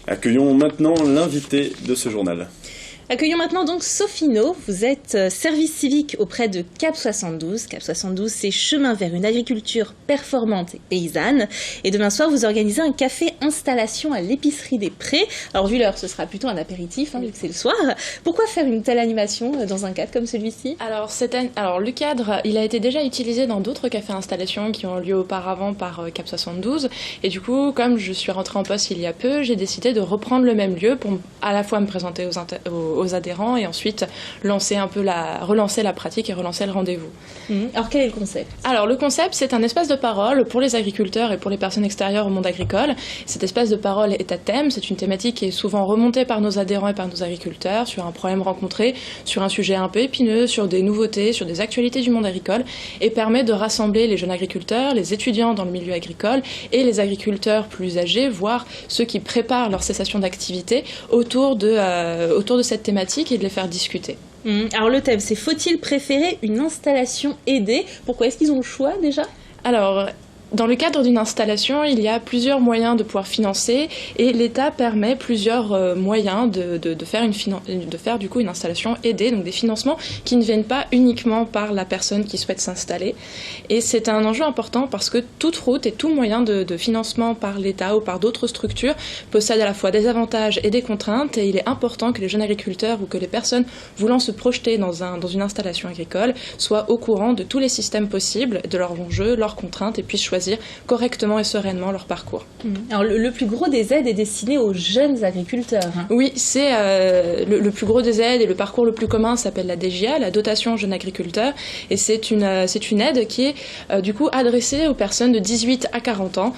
Accueillons maintenant l'invité de ce journal. Accueillons maintenant donc Sophie No. Vous êtes service civique auprès de Cap 72. Cap 72, c'est chemin vers une agriculture performante et paysanne. Et demain soir, vous organisez un café installation à l'épicerie des Prés. Alors vu l'heure, ce sera plutôt un apéritif, vu que c'est le soir. Pourquoi faire une telle animation dans un cadre comme celui-ci ? Alors le cadre, il a été déjà utilisé dans d'autres cafés installations qui ont lieu auparavant par Cap 72. Et du coup, comme je suis rentrée en poste il y a peu, j'ai décidé de reprendre le même lieu pour à la fois me présenter aux adhérents et ensuite relancer la pratique et relancer le rendez-vous. Alors quel est le concept ? Alors le concept, c'est un espace de parole pour les agriculteurs et pour les personnes extérieures au monde agricole. Cet espace de parole est à thème, c'est une thématique qui est souvent remontée par nos adhérents et par nos agriculteurs sur un problème rencontré, sur un sujet un peu épineux, sur des nouveautés, sur des actualités du monde agricole et permet de rassembler les jeunes agriculteurs, les étudiants dans le milieu agricole et les agriculteurs plus âgés, voire ceux qui préparent leur cessation d'activité autour de cette thématique et de les faire discuter. Alors le thème, c'est faut-il préférer une installation aidée ? Pourquoi est-ce qu'ils ont le choix déjà ? Alors, dans le cadre d'une installation, il y a plusieurs moyens de pouvoir financer et l'État permet plusieurs moyens de faire du coup une installation aidée, donc des financements qui ne viennent pas uniquement par la personne qui souhaite s'installer. Et c'est un enjeu important parce que toute route et tout moyen de financement par l'État ou par d'autres structures possède à la fois des avantages et des contraintes et il est important que les jeunes agriculteurs ou que les personnes voulant se projeter dans une installation agricole soient au courant de tous les systèmes possibles, de leurs enjeux, leurs contraintes et puissent choisir correctement et sereinement leur parcours. Alors le plus gros des aides est destiné aux jeunes agriculteurs. Oui, c'est le plus gros des aides et le parcours le plus commun s'appelle la DJA, la dotation jeunes agriculteurs, et c'est une aide qui est du coup adressée aux personnes de 18 à 40 ans.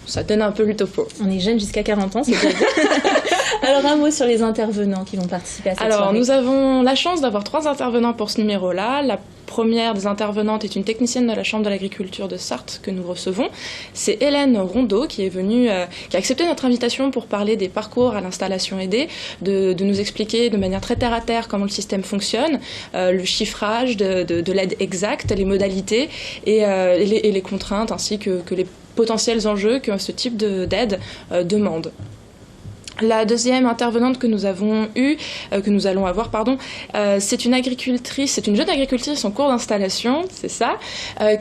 Ça donne un peu le topo. On est jeune jusqu'à 40 ans, c'est déjà bien. Alors un mot sur les intervenants qui vont participer à cette soirée. Alors nous avons la chance d'avoir 3 intervenants pour ce numéro-là. La première des intervenantes est une technicienne de la Chambre de l'agriculture de Sarthe que nous recevons. C'est Hélène Rondeau qui a accepté notre invitation pour parler des parcours à l'installation aidée, de nous expliquer de manière très terre à terre comment le système fonctionne, le chiffrage de l'aide exacte, les modalités et les contraintes ainsi que les potentiels enjeux que ce type d'aide demande. La deuxième intervenante que nous allons avoir, c'est une jeune agricultrice en cours d'installation, c'est ça,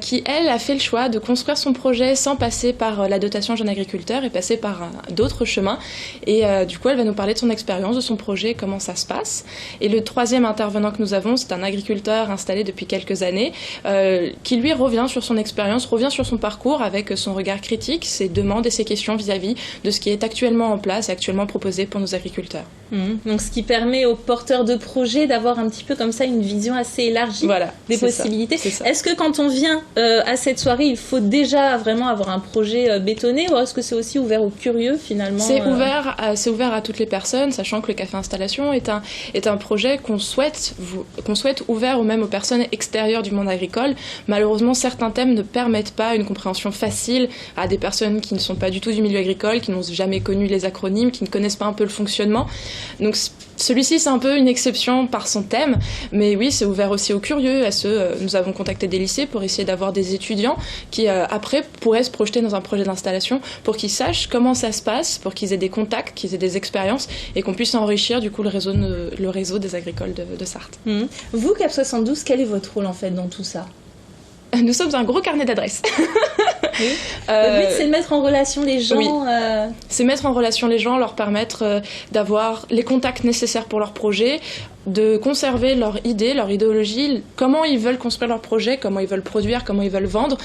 qui elle a fait le choix de construire son projet sans passer par la dotation jeune agriculteur et passer par d'autres chemins. Et du coup, elle va nous parler de son expérience, de son projet, comment ça se passe. Et le troisième intervenant que nous avons, c'est un agriculteur installé depuis quelques années, qui lui revient sur son expérience, revient sur son parcours avec son regard critique, ses demandes et ses questions vis-à-vis de ce qui est actuellement en place et actuellement proposé pour nos agriculteurs. Donc ce qui permet aux porteurs de projets d'avoir un petit peu comme ça une vision assez élargie des possibilités. Est-ce que quand on vient à cette soirée, il faut déjà vraiment avoir un projet bétonné ou est-ce que c'est aussi ouvert aux curieux finalement ? C'est ouvert à toutes les personnes, sachant que le café installation est un projet qu'on souhaite ouvert ou même aux personnes extérieures du monde agricole. Malheureusement, certains thèmes ne permettent pas une compréhension facile à des personnes qui ne sont pas du tout du milieu agricole, qui n'ont jamais connu les acronymes, qui ne connaissent pas un peu le fonctionnement. Donc celui-ci, c'est un peu une exception par son thème, mais oui, c'est ouvert aussi aux curieux, à ceux. Nous avons contacté des lycées pour essayer d'avoir des étudiants qui, après, pourraient se projeter dans un projet d'installation pour qu'ils sachent comment ça se passe, pour qu'ils aient des contacts, qu'ils aient des expériences et qu'on puisse enrichir du coup le réseau des agricoles de Sarthe. Vous, Cap 72, quel est votre rôle en fait dans tout ça ? Nous sommes un gros carnet d'adresses. Oui. Le but, c'est de mettre en relation les gens. Oui. C'est mettre en relation les gens, leur permettre d'avoir les contacts nécessaires pour leur projet, de conserver leur idée, leur idéologie, comment ils veulent construire leur projet, comment ils veulent produire, comment ils veulent vendre.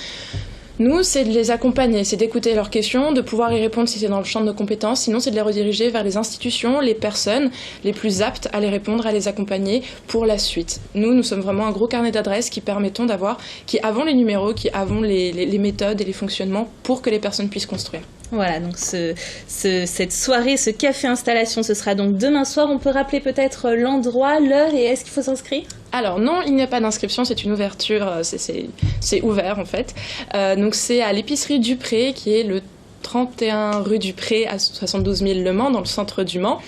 Nous, c'est de les accompagner, c'est d'écouter leurs questions, de pouvoir y répondre si c'est dans le champ de nos compétences, sinon c'est de les rediriger vers les institutions, les personnes les plus aptes à les répondre, à les accompagner pour la suite. Nous sommes vraiment un gros carnet d'adresses qui avons les numéros, qui avons les méthodes et les fonctionnements pour que les personnes puissent construire. Voilà, donc cette soirée, ce café installation, ce sera donc demain soir. On peut rappeler peut-être l'endroit, l'heure et est-ce qu'il faut s'inscrire ? Alors non, il n'y a pas d'inscription, c'est une ouverture, c'est ouvert en fait. Donc c'est à l'épicerie du Pré qui est le 31 rue du Pré à 72 000 Le Mans, dans le centre du Mans.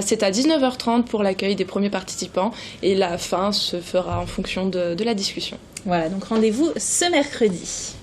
C'est à 19h30 pour l'accueil des premiers participants et la fin se fera en fonction de la discussion. Voilà, donc rendez-vous ce mercredi.